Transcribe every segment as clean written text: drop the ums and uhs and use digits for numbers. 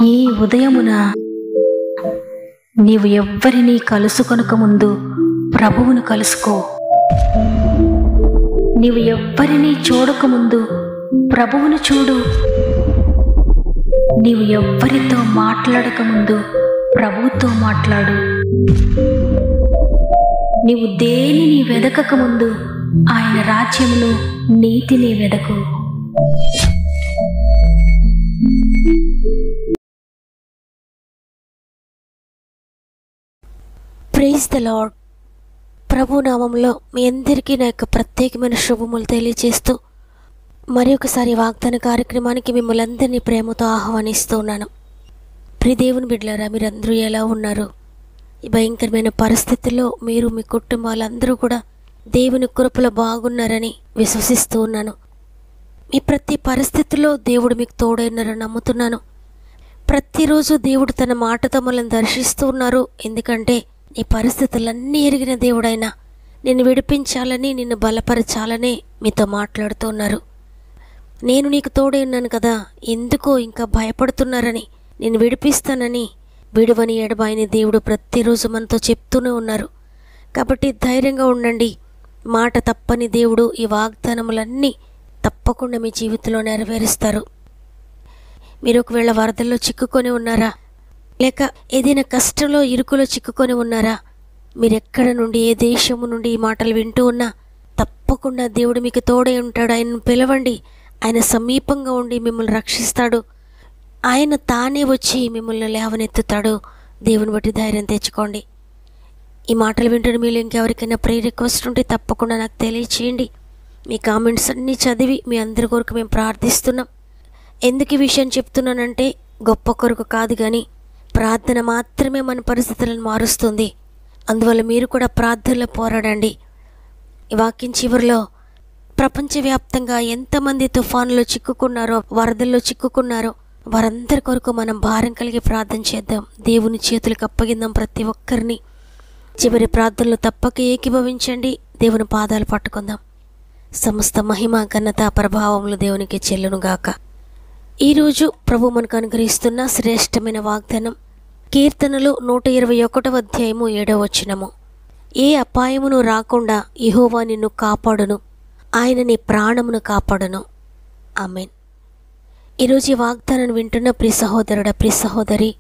ఈ ఉదయమున నీవు ఎవ్వరినీ కలుసుకొనక ముందు ప్రభువును కలుసుకో. నీవు ఎవ్వరినీ చూడకముందు ప్రభువును చూడు. నీవు ఎవ్వరితో మాట్లాడకముందు ప్రభువుతో మాట్లాడు. నీవు దేనిని వెదకకముందు ఆయన రాజ్యమును నీతిని వెదకు. Praise the lord. ప్రభు నామంలో మీ అందరికీ నా యొక్క ప్రత్యేకమైన శుభములు తెలియజేస్తూ మరి ఒకసారి వాగ్దాన కార్యక్రమానికి మిమ్మల్ని అందరినీ ప్రేమతో ఆహ్వానిస్తూ ఉన్నాను. ప్రియ దేవుని బిడ్డలారా, మీరందరూ ఎలా ఉన్నారు? ఈ భయంకరమైన పరిస్థితుల్లో మీరు మీ కుటుంబాలందరూ కూడా దేవుని కృపలో బాగున్నారని విశ్వసిస్తూ ఉన్నాను. మీ ప్రతి పరిస్థితుల్లో దేవుడు మీకు తోడైనారని నమ్ముతున్నాను. ప్రతిరోజు దేవుడు తన మాటతో మనల్ని దర్శిస్తూ ఉన్నారు. ఎందుకంటే నీ పరిస్థితులన్నీ ఎరిగిన దేవుడైనా నిన్ను విడిపించాలని, నిన్ను బలపరచాలని మీతో మాట్లాడుతూ ఉన్నారు. నేను నీకు తోడై ఉన్నాను కదా, ఎందుకో ఇంకా భయపడుతున్నారని, నేను విడిపిస్తానని, విడువని ఎడబాయని దేవుడు ప్రతిరోజు మనతో చెప్తూనే ఉన్నారు. కాబట్టి ధైర్యంగా ఉండండి. మాట తప్పని దేవుడు ఈ వాగ్దానములన్నీ తప్పకుండా మీ జీవితంలో నెరవేరుస్తారు. మీరు ఒకవేళ వరదల్లో చిక్కుకొని ఉన్నారా, లేక ఏదైనా కష్టంలో ఇరుకులో చిక్కుకొని ఉన్నారా, మీరెక్కడ నుండి ఏ దేశము నుండి ఈ మాటలు వింటూ ఉన్నా తప్పకుండా దేవుడు మీకు తోడై ఉంటాడు. ఆయనను పిలవండి. ఆయన సమీపంగా ఉండి మిమ్మల్ని రక్షిస్తాడు. ఆయన తానే వచ్చి మిమ్మల్ని లేవనెత్తుతాడు. దేవుని బట్టి ధైర్యం తెచ్చుకోండి. ఈ మాటలు వింటున్న మీరు ఇంకెవరికైనా ప్రేయర్ రిక్వెస్ట్ ఉంటే తప్పకుండా నాకు తెలియచేయండి. మీ కామెంట్స్ అన్నీ చదివి మీ అందరి కొరకు మేము ప్రార్థిస్తున్నాం. ఎందుకు ఈ విషయం చెప్తున్నానంటే గొప్ప కొరకు కాదు, కానీ ప్రార్థన మాత్రమే మన పరిస్థితులను మారుస్తుంది. అందువల్ల మీరు కూడా ప్రార్థనలో పోరాడండి. ఈ వాక్యం చివరిలో ప్రపంచవ్యాప్తంగా ఎంతమంది తుఫానులో చిక్కుకున్నారో, వరదల్లో చిక్కుకున్నారో వారందరి కొరకు మనం భారం కలిగి ప్రార్థన చేద్దాం. దేవుని చేతులకు అప్పగిందాం ప్రతి ఒక్కరిని. చివరి ప్రార్థనలు తప్పక ఏకీభవించండి. దేవుని పాదాలు పట్టుకుందాం. సమస్త మహిమ, ఘనత, ప్రభావములు దేవునికి చెల్లునుగాక. ఈరోజు ప్రభు మనకు అనుగ్రహిస్తున్న శ్రేష్టమైన వాగ్దానం కీర్తనలు 121వ అధ్యాయము 7వ వచనము. ఏ అపాయమును రాకుండా యెహోవా నిన్ను కాపాడును, ఆయన నీ ప్రాణమును కాపాడును. ఆమేన్. ఈరోజు ఈ వాగ్దానాన్ని వింటున్న ప్రియ సహోదరుడా, ప్రియ సహోదరి,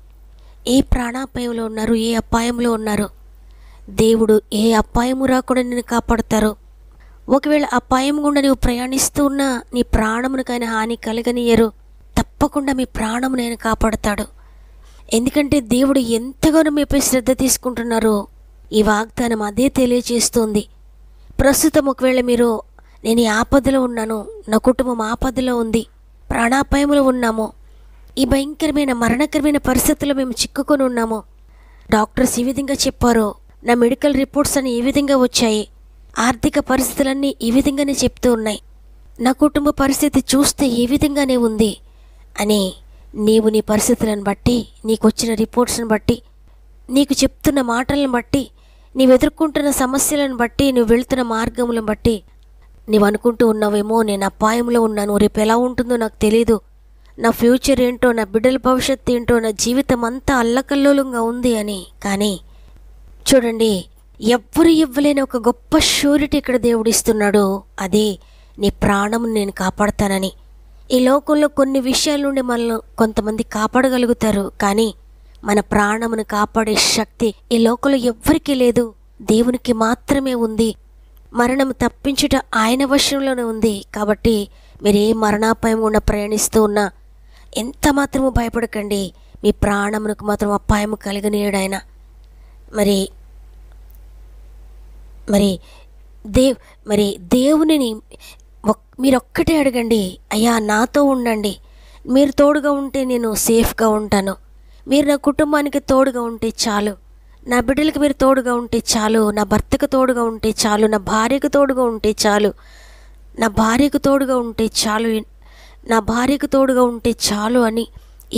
ఏ ప్రాణాపాయంలో ఉన్నారు, ఏ అపాయంలో ఉన్నారు, దేవుడు ఏ అపాయము రాకుండా నిన్ను కాపాడుతారు. ఒకవేళ అపాయం గుండా నువ్వు ప్రయాణిస్తూ ఉన్నా నీ ప్రాణమునకైనా హాని కలగనియరు. తప్పకుండా మీ ప్రాణము నేను కాపాడుతాడు. ఎందుకంటే దేవుడు ఎంతగానో మీపై శ్రద్ధ తీసుకుంటున్నారో ఈ వాగ్దానం అదే తెలియజేస్తుంది. ప్రస్తుతం ఒకవేళ మీరు నేను ఈ ఆపదలో ఉన్నాను, నా కుటుంబం ఆపదలో ఉంది, ప్రాణాపాయంలో ఉన్నాము, ఈ భయంకరమైన మరణకరమైన పరిస్థితుల్లో మేము చిక్కుకొని ఉన్నాము, డాక్టర్స్ ఈ విధంగా చెప్పారు, నా మెడికల్ రిపోర్ట్స్ అని ఈ విధంగా వచ్చాయి, ఆర్థిక పరిస్థితులన్నీ ఈ విధంగానే చెప్తూ ఉన్నాయి, నా కుటుంబ పరిస్థితి చూస్తే ఈ విధంగానే ఉంది అని నీవు నీ పరిస్థితులను బట్టి, నీకు వచ్చిన రిపోర్ట్స్ని బట్టి, నీకు చెప్తున్న మాటలను బట్టి, నీవు ఎదుర్కొంటున్న సమస్యలను బట్టి, నువ్వు వెళ్తున్న మార్గములను బట్టి నీవు అనుకుంటూ ఉన్నావేమో, నేను అపాయంలో ఉన్నాను, రేపు ఎలా ఉంటుందో నాకు తెలీదు, నా ఫ్యూచర్ ఏంటో, నా బిడ్డల భవిష్యత్తు ఏంటో, నా జీవితం అంతా అల్లకల్లోలంగా ఉంది అని. కానీ చూడండి, ఎవ్వరు ఇవ్వలేని ఒక గొప్ప ష్యూరిటీ ఇక్కడ దేవుడిస్తున్నాడు. అదే నీ ప్రాణం నేను కాపాడతానని. ఈ లోకంలో కొన్ని విషయాల నుండి మనల్ని కొంతమంది కాపాడగలుగుతారు, కానీ మన ప్రాణమును కాపాడే శక్తి ఈ లోకంలో ఎవ్వరికీ లేదు, దేవునికి మాత్రమే ఉంది. మరణం తప్పించుట ఆయన వశంలోనే ఉంది. కాబట్టి మీరు ఏ మరణాపాయం గుండా ప్రయాణిస్తూ ఉన్నా ఎంత మాత్రము భయపడకండి. మీ ప్రాణమునకు మాత్రం అపాయం కలిగనీయడాయన. మరి దేవునిని మీరొక్కటే అడగండి, అయ్యా నాతో ఉండండి, మీరు తోడుగా ఉంటే నేను సేఫ్గా ఉంటాను, మీరు నా కుటుంబానికి తోడుగా ఉంటే చాలు, నా బిడ్డలకు మీరు తోడుగా ఉంటే చాలు, నా భర్తకు తోడుగా ఉంటే చాలు, నా భార్యకు తోడుగా ఉంటే చాలు, నా భార్యకు తోడుగా ఉంటే చాలు, నా భార్యకు తోడుగా ఉంటే చాలు అని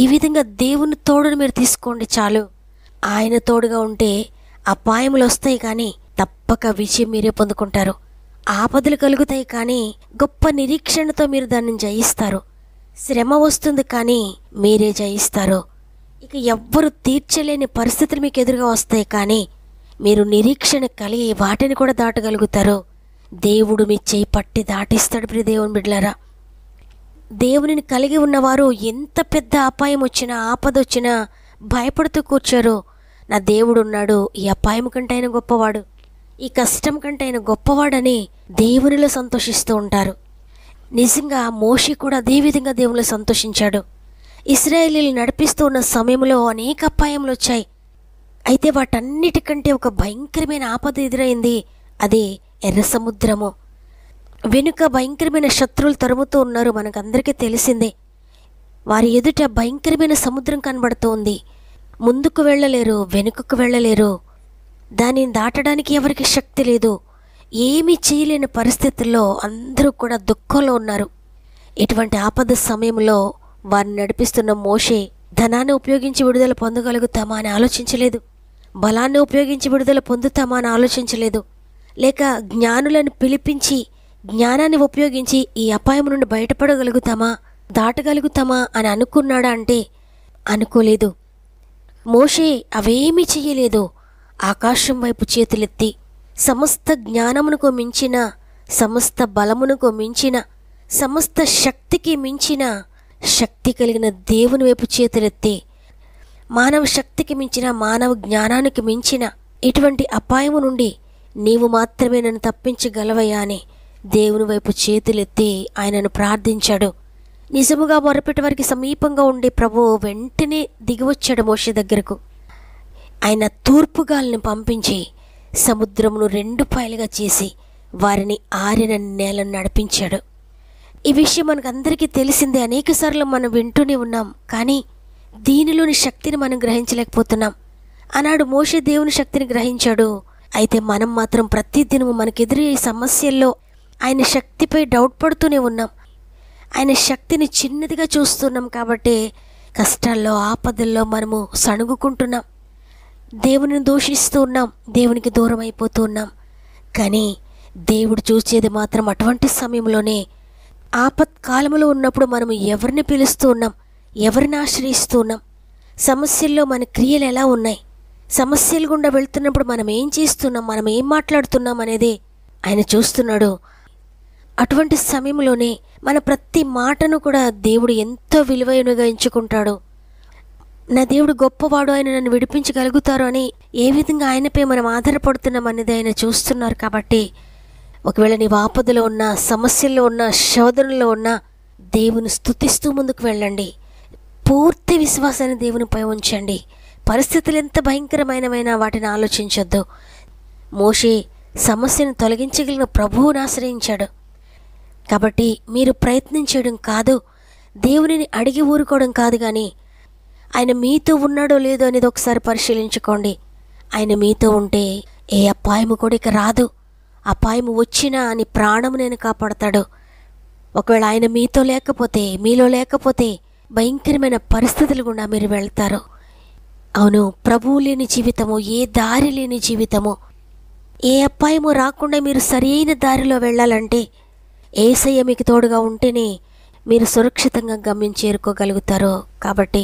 ఈ విధంగా దేవుని తోడును మీరు తీసుకోండి చాలు. ఆయన తోడుగా ఉంటే అపాయములు వస్తాయి, కానీ తప్పక విజయం మీరే పొందుకుంటారు. ఆపదలు కలుగుతాయి, కానీ గొప్ప నిరీక్షణతో మీరు దాన్ని జయిస్తారు. శ్రమ వస్తుంది, కానీ మీరే జయిస్తారు. ఇక ఎవ్వరు తీర్చలేని పరిస్థితులు మీకు ఎదురుగా వస్తాయి, కానీ మీరు నిరీక్షణ కలిగి వాటిని కూడా దాటగలుగుతారు. దేవుడు మీ చేయి పట్టి దాటిస్తాడు. ప్రియ దేవుని బిడ్డలారా, దేవునిని కలిగి ఉన్నవారు ఎంత పెద్ద అపాయం వచ్చినా ఆపద వచ్చినా భయపడుతూ కూర్చోరు. నా దేవుడు ఉన్నాడు, ఈ అపాయం కంటే ఆయన గొప్పవాడు, ఈ కష్టం కంటే ఆయన గొప్పవాడని దేవునిలో సంతోషిస్తూ ఉంటారు. నిజంగా మోషే కూడా అదే విధంగా దేవునిలో సంతోషించాడు. ఇశ్రాయేలీలు నడిపిస్తూ ఉన్న సమయంలో అనేక అపాయములు వచ్చాయి. అయితే వాటన్నిటికంటే ఒక భయంకరమైన ఆపద ఎదురైంది. అదే ఎర్ర సముద్రము. వెనుక భయంకరమైన శత్రువులు తరుముతూ ఉన్నారు, మనకందరికీ తెలిసిందే. వారి ఎదుట భయంకరమైన సముద్రం కనబడుతోంది. ముందుకు వెళ్ళలేరు, వెనుకకు వెళ్ళలేరు. దానిని దాటడానికి ఎవరికి శక్తి లేదు. ఏమీ చేయలేని పరిస్థితుల్లో అందరూ కూడా దుఃఖంలో ఉన్నారు. ఇటువంటి ఆపద సమయంలో వారిని నడిపిస్తున్న మోషే ధనాన్ని ఉపయోగించి విడుదల పొందగలుగుతామా అని ఆలోచించలేదు. బలాన్ని ఉపయోగించి విడుదల పొందుతామా అని ఆలోచించలేదు. లేక జ్ఞానులను పిలిపించి జ్ఞానాన్ని ఉపయోగించి ఈ అపాయం నుండి బయటపడగలుగుతామా, దాటగలుగుతామా అని అనుకున్నాడా అంటే అనుకోలేదు. మోషే అవేమీ చెయ్యలేదు. ఆకాశం వైపు చేతులెత్తి సమస్త జ్ఞానమునకు మించిన, సమస్త బలమునకు మించిన, సమస్త శక్తికి మించిన శక్తి కలిగిన దేవుని వైపు చేతులెత్తి, మానవ శక్తికి మించిన, మానవ జ్ఞానానికి మించిన ఇటువంటి అపాయము నుండి నీవు మాత్రమే నన్ను తప్పించగలవయ్యా అని దేవుని వైపు చేతులెత్తి ఆయనను ప్రార్థించాడు. నిజముగా మొరపెట్టి వారికి సమీపంగా ఉండి ప్రభువు వెంటనే దిగివచ్చాడు మోషే దగ్గరకు. ఆయన తూర్పుగాలిని పంపించి సముద్రమును 2 పాయలుగా చేసి వారిని ఆరిన నేలను నడిపించాడు. ఈ విషయం మనకు అందరికీ తెలిసిందే, అనేకసార్లు మనం వింటూనే ఉన్నాం. కానీ దీనిలోని శక్తిని మనం గ్రహించలేకపోతున్నాం. ఆనాడు మోషే దేవుని శక్తిని గ్రహించాడు. అయితే మనం మాత్రం ప్రతిదినము మనకెదురయ్యే సమస్యల్లో ఆయన శక్తిపై డౌట్ పడుతూనే ఉన్నాం. ఆయన శక్తిని చిన్నదిగా చూస్తున్నాం. కాబట్టి కష్టాల్లో ఆపదల్లో మనము సణుగుకుంటున్నాం, దేవుని దూషిస్తూ ఉన్నాం, దేవునికి దూరం అయిపోతూ ఉన్నాం. కానీ దేవుడు చూసేది మాత్రం అటువంటి సమయంలోనే, ఆపత్కాలంలో ఉన్నప్పుడు మనము ఎవరిని పిలుస్తూ ఉన్నాం, ఎవరిని ఆశ్రయిస్తూ ఉన్నాం, సమస్యల్లో మన క్రియలు ఎలా ఉన్నాయి, సమస్యలు గుండా వెళ్తున్నప్పుడు మనం ఏం చేస్తున్నాం, మనం ఏం మాట్లాడుతున్నాం అనేది ఆయన చూస్తున్నాడు. అటువంటి సమయంలోనే మన ప్రతి మాటను కూడా దేవుడు ఎంతో విలువైనగా ఎంచుకుంటాడు. నా దేవుడు గొప్పవాడు, ఆయన నన్ను విడిపించగలుగుతారు అని ఏ విధంగా ఆయనపై మనం ఆధారపడుతున్నాం అనేది ఆయన చూస్తున్నారు. కాబట్టి ఒకవేళ నీవు ఆపదలో ఉన్నా, సమస్యల్లో ఉన్నా, శోధనలో ఉన్నా దేవుని స్తుతిస్తూ ముందుకు వెళ్ళండి. పూర్తి విశ్వాసాన్ని దేవునిపై ఉంచండి. పరిస్థితులు ఎంత భయంకరమైనవైనా వాటిని ఆలోచించొద్దు. మోషే సమస్యను తొలగించగలిగిన ప్రభువుని ఆశ్రయించాడు. కాబట్టి మీరు ప్రయత్నించడం కాదు, దేవునిని అడిగి ఊరుకోవడం కాదు, కానీ ఆయన మీతో ఉన్నాడో లేదో అనేది ఒకసారి పరిశీలించుకోండి. ఆయన మీతో ఉంటే ఏ అపాయము కూడా ఇక రాదు. అపాయము వచ్చినా అని ప్రాణము నేను కాపాడతాడు. ఒకవేళ ఆయన మీతో లేకపోతే, మీలో లేకపోతే భయంకరమైన పరిస్థితులు గుండా మీరు వెళ్తారు. అవును, ప్రభువు లేని జీవితము, ఏ దారి లేని జీవితము. ఏ అపాయము రాకుండా మీరు సరైన దారిలో వెళ్ళాలంటే యేసయ్య మీకు తోడుగా ఉంటేనే మీరు సురక్షితంగా గమ్యం చేరుకోగలుగుతారు. కాబట్టి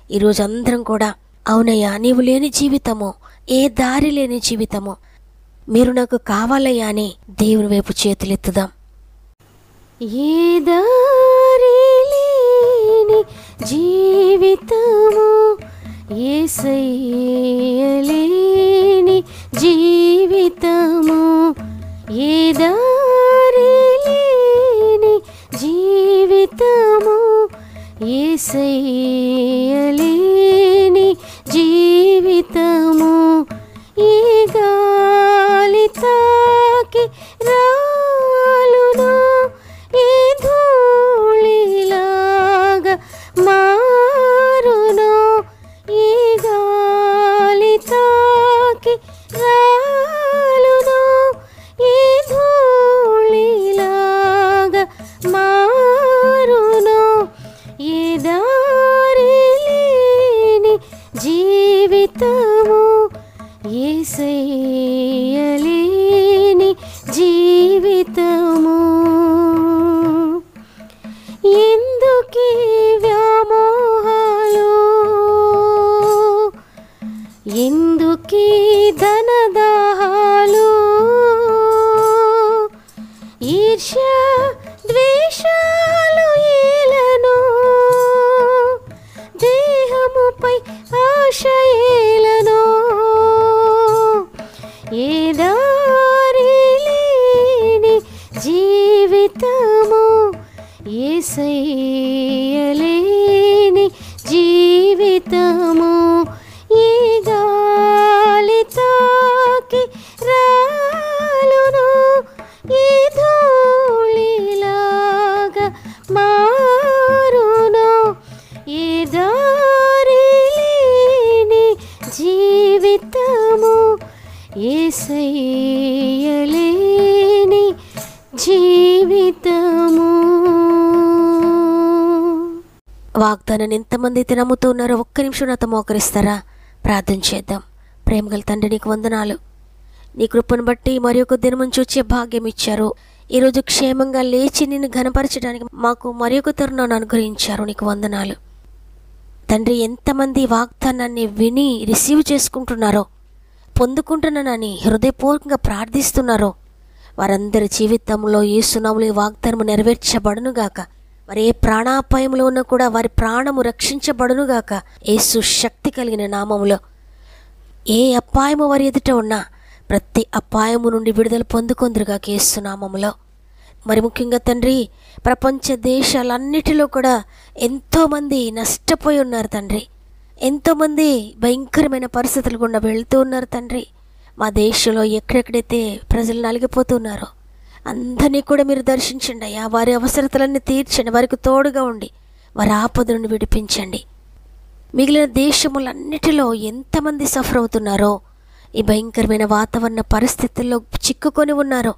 ఈరోజు అందరం కూడా, అవునయ్యా నీవు లేని జీవితము, ఏ దారి లేని జీవితము, మీరు నాకు కావాలయ్యా అని దేవుని వైపు చేతులెత్తుదాం. ఏ దారి లేని జీవితము, యేసయ్య లేని జీవితము, ఏ దారి లేని జీవితము, యేసయ్య లేని జీవితము, ఈ గాలి తాకి రాలును, ఈ ధూళిలాగా మారును, ఈ గాలి తాకి రాలును, ఈ ధూళిలాగా మారును, ఏ దారి లేని జీవితము, యేసయ్య లేని జీవితము. ఎందుకీ వ్యామోహాలు, జీవితము ఈ గాలి తాకి రాలును, ఈ ధూళిలాగా మారును, ఈ దారి లేని జీవితము, యేసయ్య లేని జీవితము. వాగ్దానాన్ని ఎంతమంది అయితే నమ్ముతూ ఉన్నారో ఒక్క నిమిషం నాతో మోకరిస్తారా? ప్రార్థన చేద్దాం. ప్రేమగల తండ్రి, నీకు వందనాలు. నీ కృపను బట్టి మరి ఒక దినం చూచే భాగ్యం ఇచ్చారు. ఈరోజు క్షేమంగా లేచి నిన్ను ఘనపరచడానికి మాకు మరి ఒక తరుణాన్ని అనుగ్రహించారు. నీకు వందనాలు తండ్రి. ఎంతమంది వాగ్దానాన్ని విని రిసీవ్ చేసుకుంటున్నారో, పొందుకుంటున్నానని హృదయపూర్వకంగా ప్రార్థిస్తున్నారో వారందరి జీవితంలో యేసునామములో ఈ వాగ్దానము నెరవేర్చబడునుగాక. మరి ఏ ప్రాణాపాయంలో ఉన్నా కూడా వారి ప్రాణము రక్షించబడునుగాక యేసు శక్తి కలిగిన నామములో. ఏ అపాయము వారి ఎదుట ఉన్నా ప్రతి అపాయము నుండి విడుదల పొందుకొందురుగాక యేసు నామములో. మరి ముఖ్యంగా తండ్రి, ప్రపంచ దేశాలన్నిటిలో కూడా ఎంతోమంది నష్టపోయి ఉన్నారు తండ్రి. ఎంతోమంది భయంకరమైన పరిస్థితులు గుండా వెళుతూ ఉన్నారు తండ్రి. మా దేశంలో ఎక్కడెక్కడైతే ప్రజలు నలిగిపోతున్నారో అందరినీ కూడా మీరు దర్శించండి అయ్యా. వారి అవసరతలన్నీ తీర్చండి, వారికి తోడుగా ఉండి వారి ఆపదలను విడిపించండి. మిగిలిన దేశములన్నిటిలో ఎంతమంది సఫర్ అవుతున్నారో, ఈ భయంకరమైన వాతావరణ పరిస్థితుల్లో చిక్కుకొని ఉన్నారో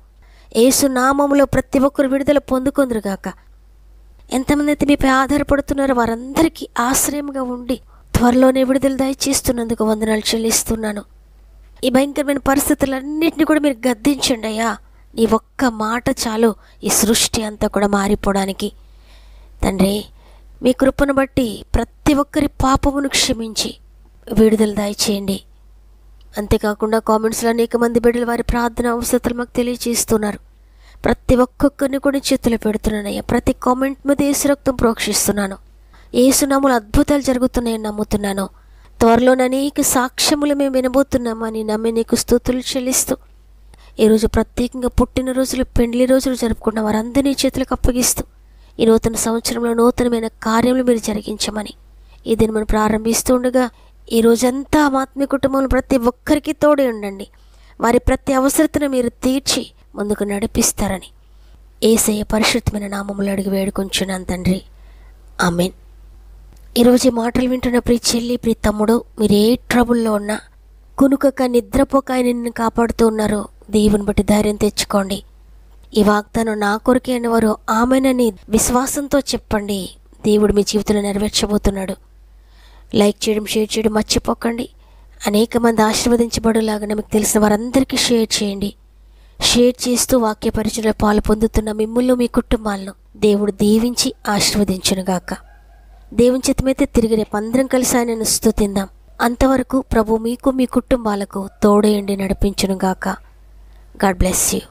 యేసు నామములో ప్రతి ఒక్కరు విడుదల పొందుకొందురుగాక. ఎంతమంది అయితే మీపై ఆధారపడుతున్నారో వారందరికీ ఆశ్రయంగా ఉండి త్వరలోనే విడుదల దయచేస్తున్నందుకు వందనాలు చెల్లిస్తున్నాను. ఈ భయంకరమైన పరిస్థితులన్నింటినీ కూడా మీరు గద్దించండి అయ్యా. నీ ఒక్క మాట చాలు ఈ సృష్టి అంతా కూడా మారిపోవడానికి. తండ్రి, మీ కృపను బట్టి ప్రతి ఒక్కరి పాపమును క్షమించి విడుదల దయచేయండి. అంతేకాకుండా కామెంట్స్లో అనేక మంది బిడ్డలు వారి ప్రార్థన అవసరతలు మాకు తెలియజేస్తున్నారు. ప్రతి ఒక్కొక్కరిని కూడా చేతులు పెడుతున్నానయ్యా. ప్రతి కామెంట్ మీద యేసు రక్తం ప్రోక్షిస్తున్నాను. యేసు నామములో అద్భుతాలు జరుగుతున్నాయని నమ్ముతున్నాను. త్వరలో అనేక సాక్ష్యములు మేము వినబోతున్నామని నమ్మి నీకు స్తుతులు చెల్లిస్తూ, ఈరోజు ప్రత్యేకంగా పుట్టినరోజులు, పెండ్లి రోజులు జరుపుకున్న వారందరినీ చేతులకు అప్పగిస్తూ ఈ నూతన సంవత్సరంలో నూతనమైన కార్యములు మీరు జరిగించమని ఈ దినమును ప్రారంభిస్తూ ఉండగా ఈ రోజంతా మా ఆత్మీయ కుటుంబంలో ప్రతి ఒక్కరికి తోడే ఉండండి. వారి ప్రతి అవసరతను మీరు తీర్చి ముందుకు నడిపిస్తారని యేసయ్య పరిశుద్ధమైన నామములో అడిగి వేడుకొంచున్నాను తండ్రి. ఆమేన్. ఈరోజు ఈ మాటలు వింటున్న ప్రియ చెల్లి, ప్రియ తమ్ముడు, మీరు ఏ ట్రబుల్లో ఉన్నా, కునుకక నిద్రపోక ఆయన నిన్ను కాపాడుతూ ఉన్నారు. దేవుని బట్టి ధైర్యం తెచ్చుకోండి. ఈ వాగ్దానం నా కొరకే అనేవారు ఆమెనని విశ్వాసంతో చెప్పండి. దేవుడు మీ జీవితంలో నెరవేర్చబోతున్నాడు. లైక్ చేయడం, షేర్ చేయడం మర్చిపోకండి. అనేక మంది ఆశీర్వదించబడేలాగా మీకు తెలిసిన వారందరికీ షేర్ చేయండి. షేర్ చేస్తూ వాక్య పరిచయంలో పాలు పొందుతున్న మిమ్మల్ని, మీ కుటుంబాలను దేవుడు దీవించి ఆశీర్వదించునుగాక. దేవుని చిత్తమైతే తిరిగి రేపు అందరం కలిసి ఆయనను స్తుతిందాం. అంతవరకు ప్రభు మీకు, మీ కుటుంబాలకు తోడేయండి, నడిపించునుగాక. God bless you.